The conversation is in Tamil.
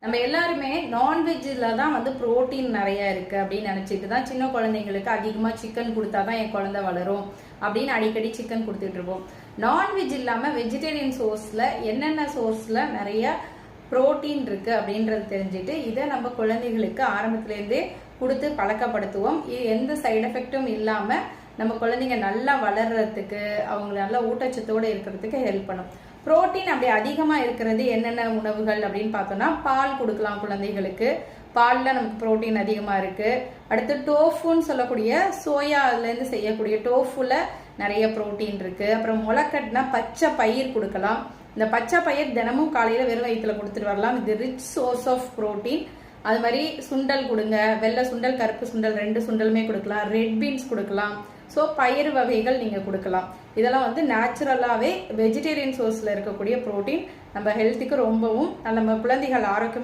நம்ம எல்லாருமே நான்வெஜ்ல தான் வந்து புரோட்டீன் நிறைய இருக்கு அப்படின்னு நினைச்சிட்டு தான் சின்ன குழந்தைங்களுக்கு அதிகமா சிக்கன் கொடுத்தாதான் என் குழந்தை வளரும் அப்படின்னு அடிக்கடி சிக்கன் கொடுத்துட்டு இருப்போம். நான்வெஜ் இல்லாம வெஜிடேரியன் சோர்ஸ்ல என்னென்ன சோர்ஸ்ல நிறைய புரோட்டீன் இருக்கு அப்படின்றது தெரிஞ்சுட்டு இதை நம்ம குழந்தைகளுக்கு ஆரம்பத்துல இருந்தே கொடுத்து பழக்கப்படுத்துவோம். இது எந்த சைடு எஃபெக்டும் இல்லாம நம்ம குழந்தைங்க நல்லா வளர்றதுக்கு, அவங்க நல்ல ஊட்டச்சத்தோடு இருக்கிறதுக்கு ஹெல்ப் பண்ணும். புரோட்டீன் அப்படி அதிகமா இருக்கிறது என்னென்ன உணவுகள் அப்படின்னு பார்த்தோம்னா, பால் கொடுக்கலாம் குழந்தைகளுக்கு. பால்ல நமக்கு புரோட்டீன் அதிகமா இருக்கு. அடுத்து டோஃபுன்னு சொல்லக்கூடிய சோயால இருந்து செய்யக்கூடிய டோஃபுல நிறைய புரோட்டீன் இருக்கு. அப்புறம் முளைக்கட்டினா பச்சை பயிர் கொடுக்கலாம். இந்த பச்சை பயிர் தினமும் காலையில வெறும் வயிற்றுல கொடுத்துட்டு வரலாம். இது ரிச் சோர்ஸ் ஆஃப் புரோட்டீன். அது மாதிரி சுண்டல் கொடுங்க, வெள்ளை சுண்டல் கருப்பு சுண்டல் 2 சுண்டலுமே கொடுக்கலாம். ரெட் பீன்ஸ் கொடுக்கலாம். ஸோ பயிர் வகைகள் நீங்க கொடுக்கலாம். இதெல்லாம் வந்து நேச்சுரலாவே வெஜிடேரியன் சோர்ஸ்ல இருக்கக்கூடிய புரோட்டீன் நம்ம ஹெல்த்துக்கு ரொம்பவும் நம்ம குழந்தைகள் ஆரோக்கியம்